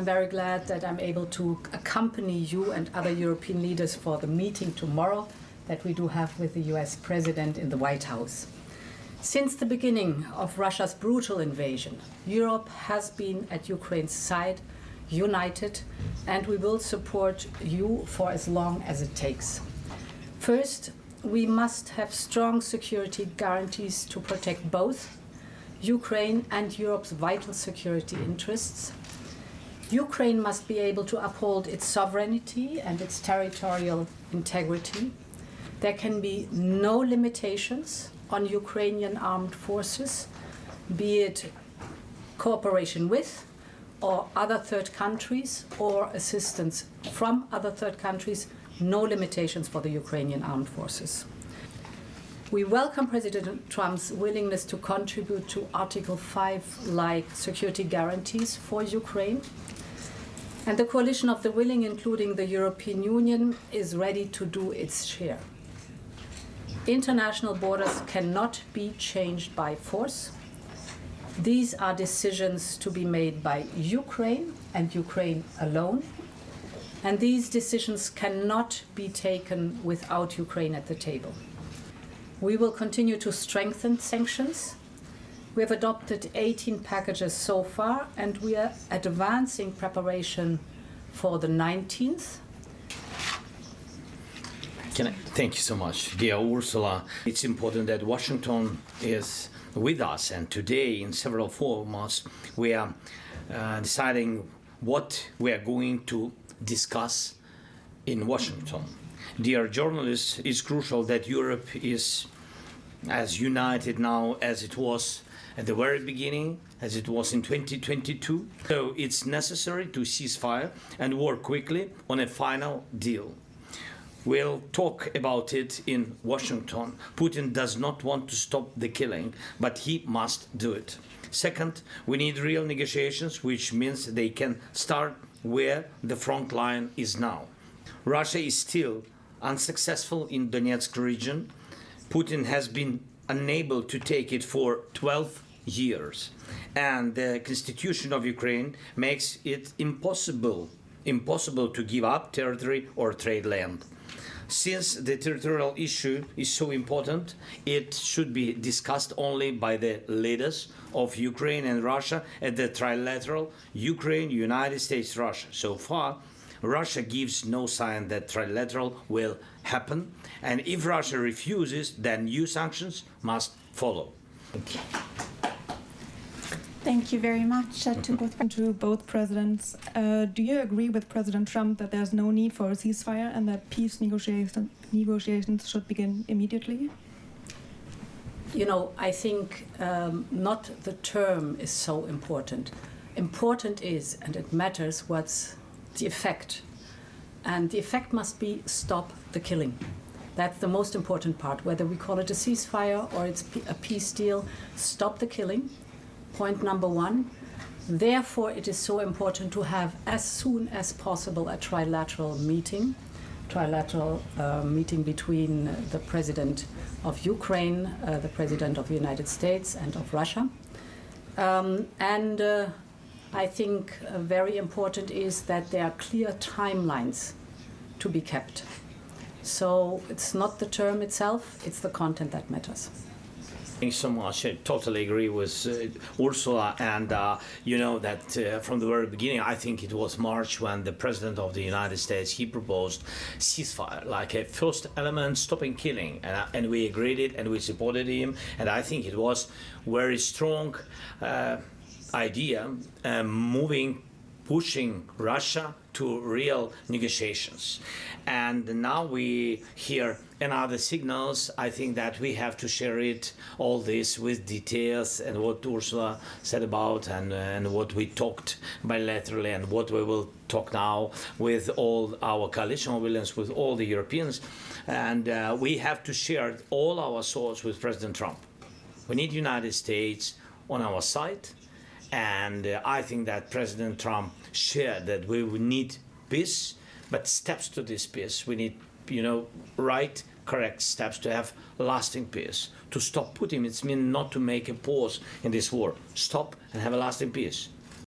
very glad that I'm able to accompany you and other European leaders for the meeting tomorrow that we do have with the US President in the White House. Since the beginning of Russia's brutal invasion, Europe has been at Ukraine's side, united, and we will support you for as long as it takes. First, we must have strong security guarantees to protect both Ukraine and Europe's vital security interests. Ukraine must be able to uphold its sovereignty and its territorial integrity. There can be no limitations on Ukrainian armed forces, be it cooperation with or other third countries or assistance from other third countries, no limitations for the Ukrainian armed forces. We welcome President Trump's willingness to contribute to Article 5-like security guarantees for Ukraine. And the coalition of the willing, including the European Union, is ready to do its share. International borders cannot be changed by force. These are decisions to be made by Ukraine and Ukraine alone. And these decisions cannot be taken without Ukraine at the table. We will continue to strengthen sanctions. We have adopted 18 packages so far, and we are advancing preparation for the 19th. Thank you so much, dear Ursula. It's important that Washington is with us, and today in several formats we are deciding what we are going to discuss in Washington. Dear journalists, it's crucial that Europe is as united now as it was at the very beginning, as it was in 2022. So it's necessary to cease fire and work quickly on a final deal. We'll talk about it in Washington. Putin does not want to stop the killing, but he must do it. Second, we need real negotiations, which means they can start where the front line is now. Russia is still unsuccessful in Donetsk region. Putin has been unable to take it for 12 years. And the constitution of Ukraine makes it impossible to give up territory or trade land. Since the territorial issue is so important, it should be discussed only by the leaders of Ukraine and Russia at the trilateral Ukraine, United States, Russia. So far, Russia gives no sign that trilateral will happen, and if Russia refuses, then new sanctions must follow. Thank you. Thank you very much to both presidents. Do you agree with President Trump that there's no need for a ceasefire and that peace negotiations should begin immediately? You know, I think not the term is so important. Important is, and it matters, what's the effect. And the effect must be stop the killing. That's the most important part. Whether we call it a ceasefire or it's a peace deal, stop the killing. Point number one. Therefore, it is so important to have as soon as possible a trilateral meeting between the President of Ukraine, the President of the United States, and of Russia. I think very important is that there are clear timelines to be kept. So it's not the term itself, it's the content that matters. Thanks so much. I totally agree with Ursula, and you know that from the very beginning, I think it was March when the President of the United States, he proposed ceasefire, like a first element, stopping killing, and we agreed it and we supported him, and I think it was very strong idea, pushing Russia to real negotiations. And now we hear another signals. I think that we have to share it, all this, with details and what Ursula said about and what we talked bilaterally and what we will talk now with all our coalition of willingness, with all the Europeans. And we have to share all our thoughts with President Trump. We need United States on our side. And I think that President Trump shared that we will need peace, but steps to this peace. We need, right, correct steps to have lasting peace. To stop Putin, it means not to make a pause in this war. Stop and have a lasting peace.